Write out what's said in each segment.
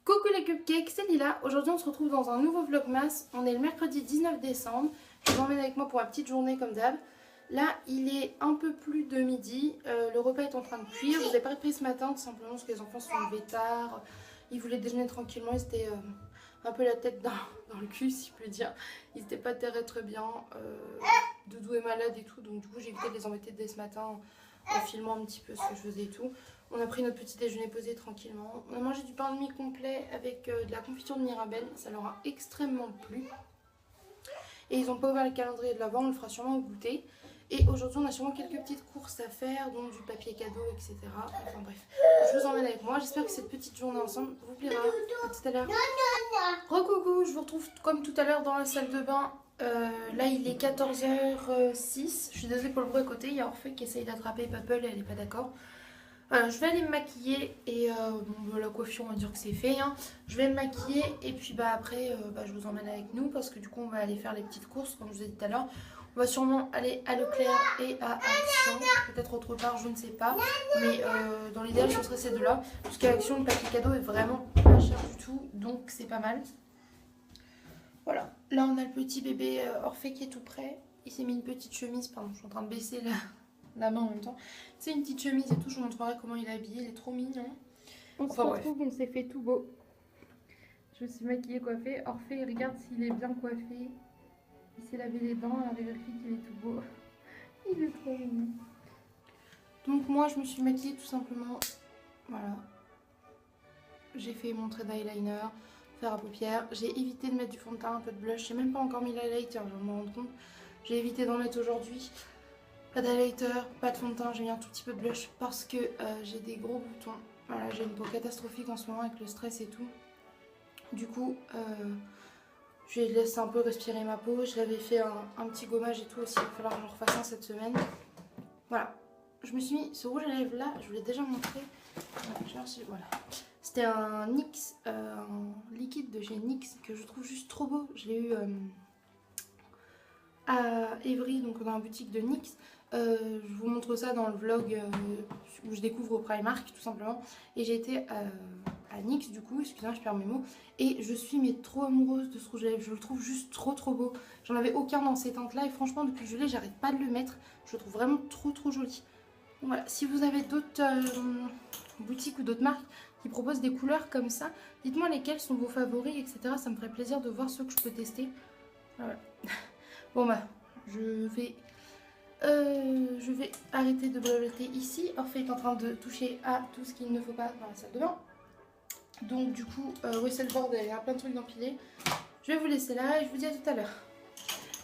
Coucou les cupcakes, c'est Lila. Aujourd'hui on se retrouve dans un nouveau vlogmas. On est le mercredi 19 décembre. Je vous emmène avec moi pour la petite journée comme d'hab. Là il est un peu plus de midi. Le repas est en train de cuire. Je vous ai pas repris ce matin tout simplement parce que les enfants se sont levés tard. Ils voulaient déjeuner tranquillement. Ils étaient un peu la tête dans le cul si je peux dire. Ils n'étaient pas très bien. Doudou est malade et tout. Donc du coup j'ai évité de les embêter dès ce matin en filmant un petit peu ce que je faisais et tout. On a pris notre petit déjeuner posé tranquillement. On a mangé du pain de mie complet avec de la confiture de Mirabelle. Ça leur a extrêmement plu. Et ils n'ont pas ouvert le calendrier de l'avant, on le fera sûrement au goûter. Et aujourd'hui, on a sûrement quelques petites courses à faire, donc du papier cadeau, etc. Enfin bref, je vous emmène avec moi. J'espère que cette petite journée ensemble vous plaira. À tout à l'heure. Recoucou, je vous retrouve comme tout à l'heure dans la salle de bain. Là, il est 14h06. Je suis désolée pour le bruit à côté. Il y a Orphée qui essaye d'attraper Pupple et elle n'est pas d'accord. Voilà, je vais aller me maquiller et bon, la coiffure on va dire que c'est fait hein. Je vais me maquiller et puis après je vous emmène avec nous parce que du coup on va aller faire les petites courses comme je vous ai dit tout à l'heure. On va sûrement aller à Leclerc et à Action, peut-être autre part, je ne sais pas. Mais dans l'idéal ce serait ces deux là. Parce qu'à Action le papier cadeau est vraiment pas cher du tout, donc c'est pas mal. Voilà, là on a le petit bébé Orphée qui est tout prêt. Il s'est mis une petite chemise, pardon je suis en train de baisser la main en même temps. C'est une petite chemise et tout, je vous montrerai comment il est habillé, il est trop mignon. On se retrouve, on s'est fait tout beau. Je me suis maquillée, coiffée. Orphée, regarde s'il est bien coiffé. Il s'est lavé les dents, elle vérifie qu'il est tout beau. Il est trop mignon. Donc moi je me suis maquillée tout simplement. Voilà. J'ai fait mon trait d'eyeliner, faire à paupières. J'ai évité de mettre du fond de teint, un peu de blush. J'ai même pas encore mis l'highlighter, je vais me rendre compte. J'ai évité d'en mettre aujourd'hui. Pas d'highlighter, pas de fond de teint, j'ai mis un tout petit peu de blush parce que j'ai des gros boutons. Voilà, j'ai une peau catastrophique en ce moment avec le stress et tout. Du coup, je laisse un peu respirer ma peau. Je l'avais fait un petit gommage et tout aussi, il va falloir que je refasse un cette semaine. Voilà, je me suis mis ce rouge à lèvres là, je vous l'ai déjà montré. Voilà. C'était un NYX, un liquide de chez NYX que je trouve juste trop beau. Je l'ai eu à Évry, donc dans la boutique de NYX. Je vous montre ça dans le vlog où je découvre au Primark tout simplement. Et j'ai été à NYX du coup, excusez-moi je perds mes mots. Et je suis mais trop amoureuse de ce rouge à lèvres, je le trouve juste trop beau. J'en avais aucun dans ces teintes là et franchement depuis que je l'ai j'arrête pas de le mettre. Je le trouve vraiment trop joli. Voilà, si vous avez d'autres boutiques ou d'autres marques qui proposent des couleurs comme ça, dites-moi lesquelles sont vos favoris etc. Ça me ferait plaisir de voir ceux que je peux tester. Voilà. Bon bah, je vais arrêter de blablater ici. Orphée est en train de toucher à tout ce qu'il ne faut pas dans la salle de bain. Donc du coup, oui c'est le bordel, il y a plein de trucs d'empilés. Je vais vous laisser là et je vous dis à tout à l'heure.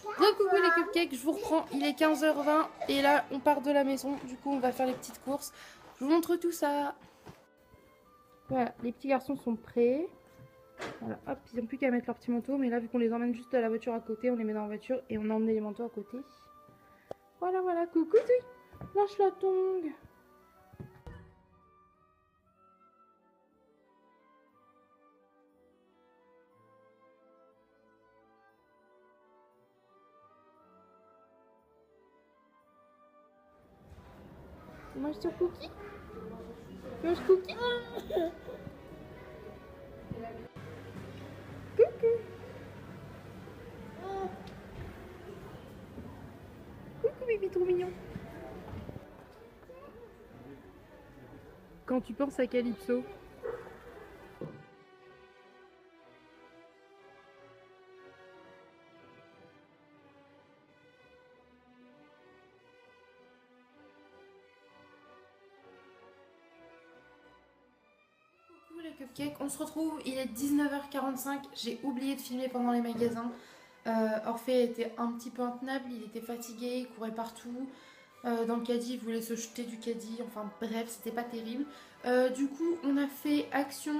Recoucou les cupcakes, je vous reprends, il est 15h20 et là on part de la maison. Du coup on va faire les petites courses. Je vous montre tout ça. Voilà, les petits garçons sont prêts. Voilà, hop, ils n'ont plus qu'à mettre leur petit manteau. Mais là, vu qu'on les emmène juste à la voiture à côté, on les met dans la voiture et on a emmené les manteaux à côté. Voilà, coucou, lâche la tongue. Tu manges sur Cookie? Tu manges Cookie? Coucou. Coucou bébé trop mignon. Quand tu penses à Calypso. Coucou les cupcakes, on se retrouve, il est 19h45, j'ai oublié de filmer pendant les magasins. Orphée était un petit peu intenable, il était fatigué, il courait partout. Dans le caddie, il voulait se jeter du caddie, enfin bref, c'était pas terrible. Du coup, on a fait Action,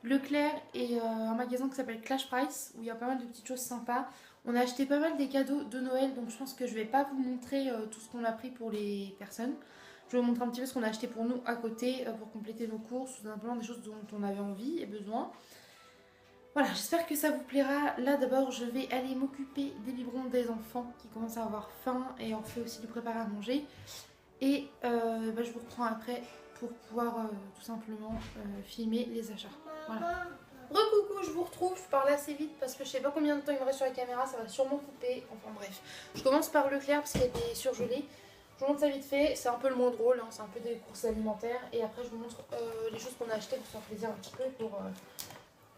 Leclerc et un magasin qui s'appelle Clash Price où il y a pas mal de petites choses sympas. On a acheté pas mal des cadeaux de Noël, donc je pense que je vais pas vous montrer tout ce qu'on a pris pour les personnes. Je vais vous montrer un petit peu ce qu'on a acheté pour nous à côté pour compléter nos courses, tout simplement des choses dont on avait envie et besoin. Voilà, j'espère que ça vous plaira. Là d'abord je vais aller m'occuper des biberons des enfants qui commencent à avoir faim et on fait aussi lui préparer à manger. Et je vous reprends après pour pouvoir tout simplement filmer les achats. Voilà. Recoucou, je vous retrouve, je parle assez vite parce que je sais pas combien de temps il me reste sur la caméra, ça va sûrement couper, enfin bref. Je commence par Leclerc parce qu'il y a des surgelés. Je vous montre ça vite fait, c'est un peu le moins drôle, hein, c'est un peu des courses alimentaires. Et après je vous montre les choses qu'on a achetées pour se faire plaisir un petit peu pour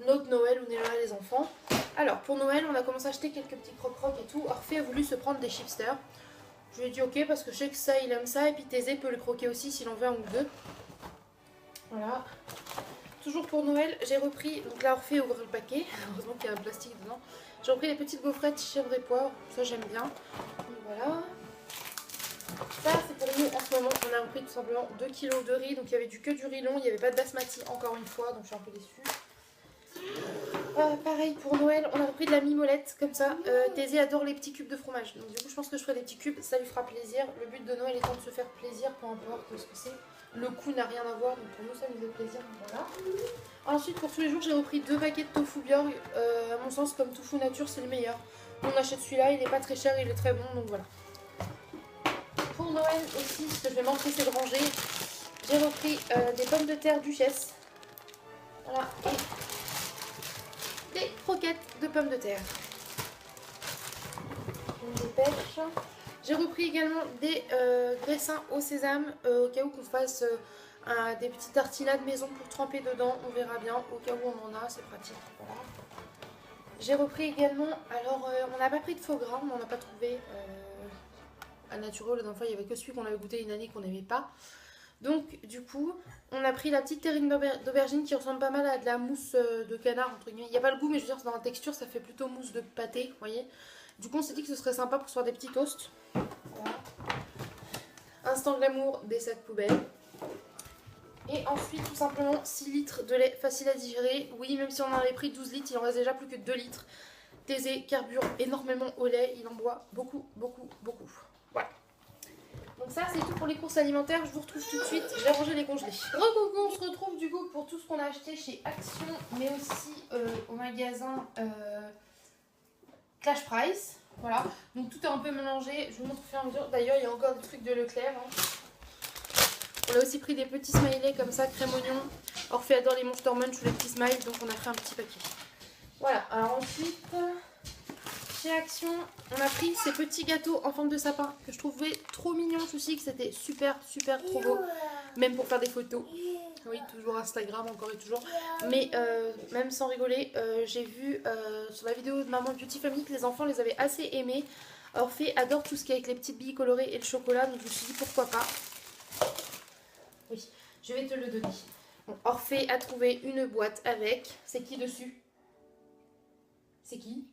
notre Noël où on est là les enfants. Alors pour Noël on a commencé à acheter quelques petits croque-croque et tout. Orphée a voulu se prendre des chipsters. Je lui ai dit ok parce que je sais que ça il aime ça et puis Thésée peut le croquer aussi s'il en veut un ou deux. Voilà. Toujours pour Noël, j'ai repris, donc là Orphée ouvre le paquet, heureusement qu'il y a un plastique dedans. J'ai repris les petites gaufrettes chèvre et poivre, ça j'aime bien. Donc voilà. Ça c'est pour nous en ce moment, on a repris tout simplement 2 kg de riz, donc il y avait que du riz long, il n'y avait pas de basmati encore une fois, donc je suis un peu déçue. Pareil pour Noël, on a repris de la mimolette comme ça. Thésée adore les petits cubes de fromage, donc du coup je pense que je ferai des petits cubes, ça lui fera plaisir. Le but de Noël étant de se faire plaisir, peu importe ce que c'est. Le coût n'a rien à voir, donc pour nous ça nous fait plaisir, voilà. Ensuite pour tous les jours j'ai repris 2 paquets de tofu Bjorg, à mon sens comme tofu nature c'est le meilleur. On achète celui-là, il n'est pas très cher, il est très bon, donc voilà. Pour Noël aussi, ce que je vais m'empresser de ranger, j'ai repris des pommes de terre Duchesse, voilà, et des croquettes de pommes de terre. Je me dépêche. J'ai repris également des graissins au sésame au cas où qu'on fasse des petites tartinades maison pour tremper dedans. On verra bien au cas où on en a, c'est pratique. Voilà. J'ai repris également, alors on n'a pas pris de faux gras, on n'en a pas trouvé à Naturel. La dernière fois il n'y avait que celui qu'on avait goûté une année qu'on n'aimait pas. Donc du coup on a pris la petite terrine d'aubergine qui ressemble pas mal à de la mousse de canard entre guillemets. Il n'y a pas le goût mais je veux dire dans la texture ça fait plutôt mousse de pâté, vous voyez. Du coup on s'est dit que ce serait sympa pour se faire des petits toasts. Voilà. Instant glamour, des sacs poubelles. Et ensuite tout simplement 6 litres de lait facile à digérer. Oui même si on en avait pris 12 litres il en reste déjà plus que 2 litres. Thésée carbure énormément au lait, il en boit beaucoup. Voilà. Donc ça c'est tout pour les courses alimentaires, je vous retrouve tout de suite, je vais ranger les congelés. Recoucou, on se retrouve du coup pour tout ce qu'on a acheté chez Action, mais aussi au magasin Clash Price. Voilà, donc tout est un peu mélangé, je vous montre au fur et à mesure. D'ailleurs il y a encore des trucs de Leclerc. Hein. On a aussi pris des petits smileys comme ça, crème oignon. Orphée adore les Monster Munch ou les petits smiles, donc on a pris un petit paquet. Voilà, alors ensuite... Chez Action, on a pris ces petits gâteaux en forme de sapin que je trouvais trop mignons. Je me suis dit que c'était super trop beau, même pour faire des photos. Oui, toujours Instagram, encore et toujours. Mais même sans rigoler, j'ai vu sur la vidéo de Maman Beauty Family que les enfants les avaient assez aimés. Orphée adore tout ce qui est avec les petites billes colorées et le chocolat, donc je me suis dit pourquoi pas. Oui, je vais te le donner. Bon, Orphée a trouvé une boîte avec. C'est qui dessus? C'est qui?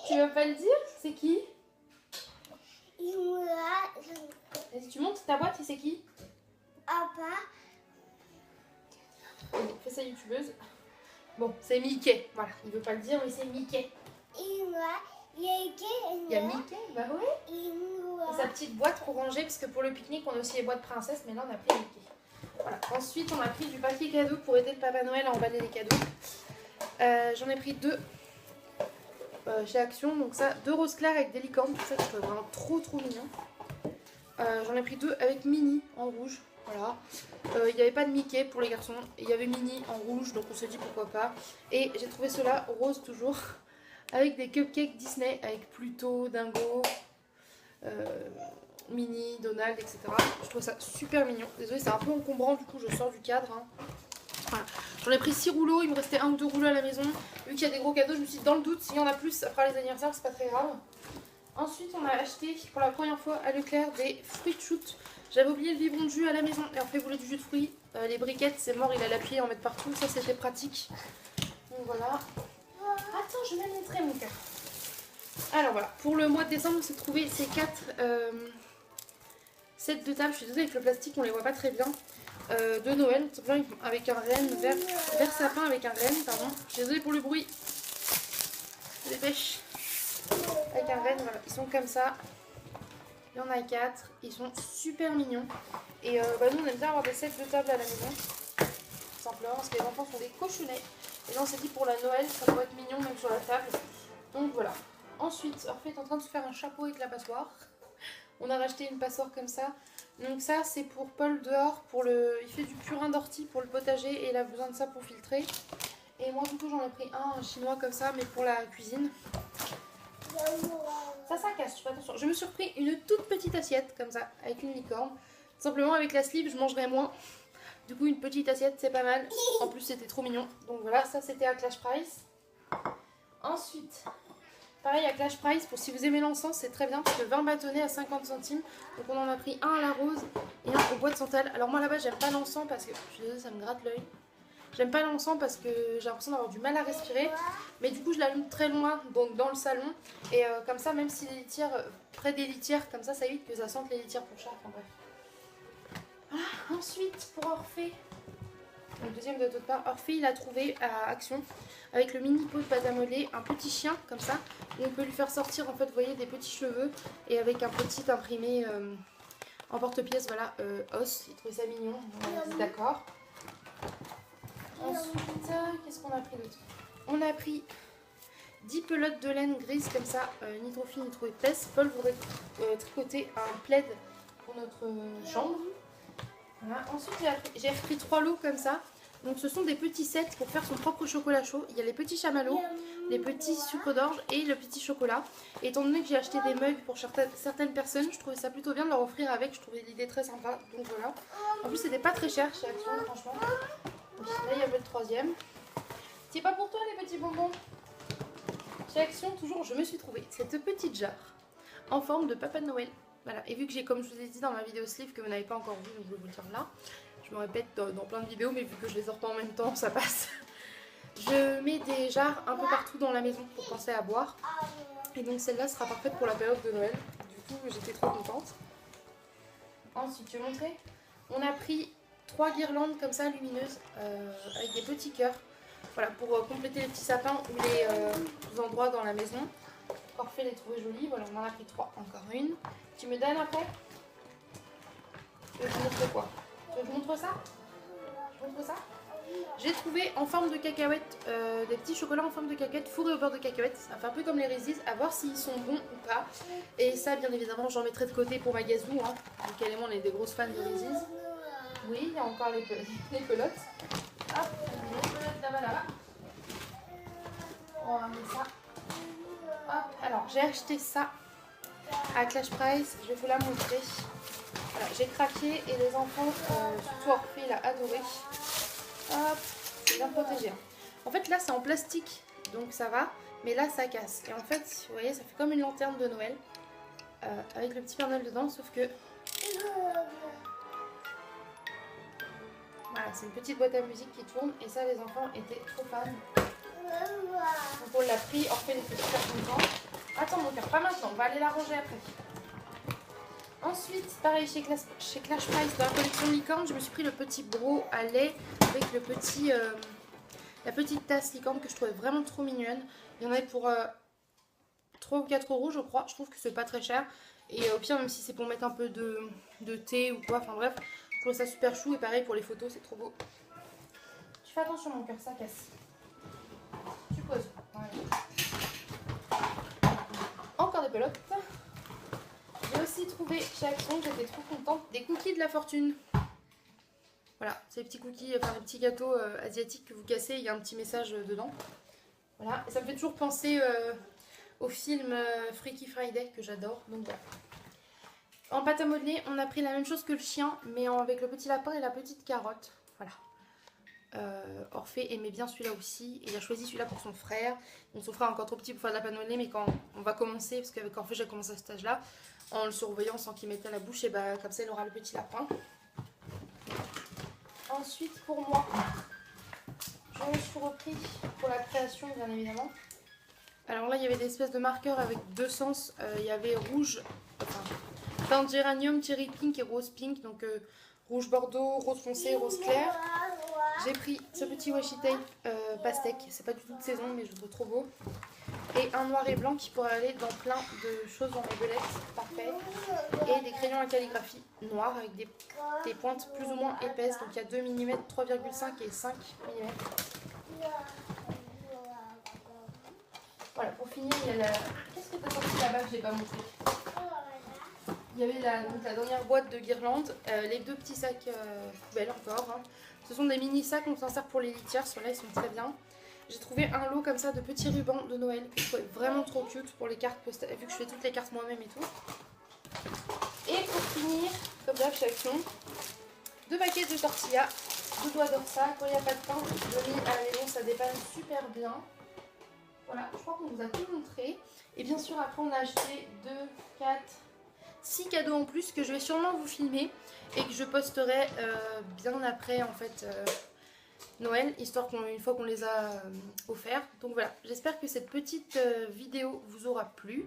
Tu vas pas le dire? C'est qui? Vas-y, tu montes ta boîte et c'est qui? Papa. Fais sa youtubeuse. Bon, c'est Mickey. Voilà, il veut pas le dire, mais c'est Mickey. Il y a Mickey, bah ouais. Et sa petite boîte pour ranger, parce que pour le pique-nique, on a aussi les boîtes princesses, mais là on a pris Mickey. Voilà. Ensuite, on a pris du papier cadeau pour aider le Papa Noël à emballer les cadeaux. J'en ai pris 2. Chez Action, donc ça, 2 roses clairs avec des licornes, ça je trouve vraiment trop mignon. J'en ai pris 2 avec Minnie en rouge, voilà. Il n'y avait pas de Mickey pour les garçons, il y avait Minnie en rouge, donc on s'est dit pourquoi pas. Et j'ai trouvé cela rose toujours, avec des cupcakes Disney, avec Pluto, Dingo, Minnie, Donald, etc. Je trouve ça super mignon. Désolée, c'est un peu encombrant, du coup je sors du cadre. Hein. Voilà. J'en ai pris 6 rouleaux, il me restait 1 ou 2 rouleaux à la maison. Vu qu'il y a des gros cadeaux, je me suis dit dans le doute, s'il y en a plus après les anniversaires, c'est pas très grave. Ensuite, on a acheté pour la première fois à Leclerc des fruits de shoot. J'avais oublié le biberon de jus à la maison et Orphée voulait du jus de fruits. Les briquettes, c'est mort, il a l'appuyé en mettre partout, ça c'était pratique. Donc voilà. Attends, je vais montrer mon cœur. Alors voilà, pour le mois de décembre, on s'est trouvé ces 4 sets de table. Je suis désolée avec le plastique, on les voit pas très bien. De Noël, avec un renne, vert sapin avec un renne, pardon. Je suis désolée pour le bruit. Je dépêche. Avec un renne, voilà, ils sont comme ça. Il y en a 4, ils sont super mignons. Et nous on aime bien avoir des sets de table à la maison. Tout simplement parce que les enfants sont des cochonnets. Et là on s'est dit pour la Noël, ça pourrait être mignon même sur la table. Donc voilà. Ensuite, Orphée est en train de se faire un chapeau avec la passoire. On a racheté une passoire comme ça. Donc ça c'est pour Paul dehors, il fait du purin d'ortie pour le potager et il a besoin de ça pour filtrer. Et moi du coup j'en ai pris un chinois comme ça mais pour la cuisine. Ça casse, je fais attention. Je me suis repris une toute petite assiette comme ça avec une licorne. Simplement avec la sleeve je mangerai moins. Du coup une petite assiette c'est pas mal. En plus c'était trop mignon. Donc voilà, ça c'était à Clash Price. Ensuite... Pareil à Clash Price, pour si vous aimez l'encens, c'est très bien parce que 20 bâtonnets à 50 centimes. Donc on en a pris un à la rose et un au bois de santal. Alors moi là-bas j'aime pas l'encens parce que, je suis désolée ça me gratte l'œil. J'aime pas l'encens parce que j'ai l'impression d'avoir du mal à respirer. Mais du coup je l'allume très loin, donc dans le salon. Et comme ça, même si les litières, près des litières, comme ça évite que ça sente les litières pour chat. Enfin bref. Voilà, ensuite pour Orphée. Donc deuxième de toute part, Orphée il a trouvé à Action avec le mini pot de pâte à modeler un petit chien comme ça où on peut lui faire sortir en fait vous voyez des petits cheveux et avec un petit imprimé en porte-pièce voilà os, il trouvait ça mignon, on est d'accord. Ensuite qu'est-ce qu'on a pris d'autre? On a pris 10 pelotes de laine grise comme ça, ni trop fine ni trop épaisse. Paul voudrait tricoter un plaid pour notre chambre. Voilà. Ensuite j'ai repris 3 lots comme ça. Donc ce sont des petits sets pour faire son propre chocolat chaud. Il y a les petits chamallows, les petits sucres d'orge et le petit chocolat. Et étant donné que j'ai acheté des mugs pour certaines personnes, je trouvais ça plutôt bien de leur offrir avec. Je trouvais l'idée très sympa. Donc voilà. En plus c'était pas très cher chez Action franchement. Oui, là il y avait le troisième. C'est pas pour toi les petits bonbons. Chez Action toujours je me suis trouvé cette petite jarre en forme de Papa Noël. Voilà. Et vu que j'ai comme je vous ai dit dans ma vidéo sleeve que vous n'avez pas encore vu, donc je vais vous le dire là. Je me répète dans plein de vidéos, mais vu que je les sors pas en même temps, ça passe. Je mets des jarres un peu partout dans la maison pour penser à boire. Et donc celle-là sera parfaite pour la période de Noël. Du coup, j'étais trop contente. Ensuite, je vais montrer. On a pris 3 guirlandes comme ça, lumineuses, avec des petits cœurs. Voilà, pour compléter les petits sapins ou les endroits dans la maison. Orphée les trouver jolies. Voilà, on en a pris 3, encore une. Tu me donnes après? Je vais vous montrer quoi? Je vous montre ça? Je vous montre ça? J'ai trouvé en forme de cacahuètes, des petits chocolats en forme de cacahuètes fourrés au beurre de cacahuètes. Ça fait un peu comme les Reese's, à voir s'ils sont bons ou pas. Et ça, bien évidemment, j'en mettrai de côté pour ma gazou. Hein. Donc, elle et moi, on est des grosses fans de Reese's. Oui, il y a encore les pelotes. Hop, les pelotes là-bas. On va mettre ça. Hop, alors j'ai acheté ça à Clash Price. Je vais vous la montrer. Voilà, j'ai craqué et les enfants, surtout Orphée, il a adoré. Hop, c'est bien protégé. En fait là c'est en plastique, donc ça va, mais là ça casse. Et en fait, vous voyez, ça fait comme une lanterne de Noël, avec le petit Père Noël dedans, sauf que... Voilà, c'est une petite boîte à musique qui tourne, et ça les enfants étaient trop fans. Donc on l'a pris, Orphée était super content. Attends mon cœur, pas maintenant, on va aller la ranger après. Ensuite, pareil chez Clash Price, dans la collection licorne, je me suis pris le petit broc à lait avec la petite tasse licorne que je trouvais vraiment trop mignonne. Il y en avait pour 3 ou 4 euros je crois, je trouve que c'est pas très cher. Et au pire, même si c'est pour mettre un peu de thé ou quoi, enfin bref, je trouve ça super chou. Et pareil pour les photos, c'est trop beau. Tu fais attention mon cœur, ça casse. Tu poses. Voilà. Encore des pelotes. J'ai aussi trouvé chez Action, j'étais trop contente, des cookies de la fortune. Voilà, c'est les petits cookies, enfin les petits gâteaux asiatiques que vous cassez, il y a un petit message dedans. Voilà, et ça me fait toujours penser au film Freaky Friday que j'adore, donc voilà. En pâte à modeler, on a pris la même chose que le chien, mais avec le petit lapin et la petite carotte. Voilà. Orphée aimait bien celui-là aussi, et il a choisi celui-là pour son frère. Donc son frère est encore trop petit pour faire de la pâte à modeler, mais quand on va commencer, parce qu'avec Orphée j'ai commencé à cet âge-là, en le surveillant sans qu'il mette à la bouche, et bah comme ça il aura le petit lapin. Ensuite pour moi, je me suis repris pour la création bien évidemment. Alors là il y avait des espèces de marqueurs avec deux sens, il y avait rouge, enfin teinte géranium, cherry pink et rose pink, donc rouge bordeaux, rose foncé, rose clair. J'ai pris ce petit washi tape pastèque, c'est pas du tout de saison mais je le trouve trop beau. Et un noir et blanc qui pourrait aller dans plein de choses dans mes belettes, parfait. Et des crayons à calligraphie noirs avec des pointes plus ou moins épaisses, donc il y a 2 mm, 3,5 et 5 mm. Voilà, pour finir, il y a la... Qu'est-ce que t'as sorti là-bas que je n'ai pas montré? Il y avait donc la dernière boîte de guirlandes, les 2 petits sacs poubelles encore. Hein. Ce sont des mini sacs, on s'en sert pour les litières, ceux-là ils sont très bien. J'ai trouvé un lot comme ça de petits rubans de Noël, que je trouvais vraiment trop cute pour les cartes postales, vu que je fais toutes les cartes moi-même et tout. Et pour finir, comme d'hab chez Action, 2 paquets de tortillas, 2 doigts d'orsa. Quand il n'y a pas de pain, je mets à la maison, ça dépanne super bien. Voilà, je crois qu'on vous a tout montré. Et bien sûr, après, on a acheté 2, 4, 6 cadeaux en plus que je vais sûrement vous filmer et que je posterai bien après, en fait, Noël, histoire qu'une fois qu'on les a offerts. Donc voilà, j'espère que cette petite vidéo vous aura plu.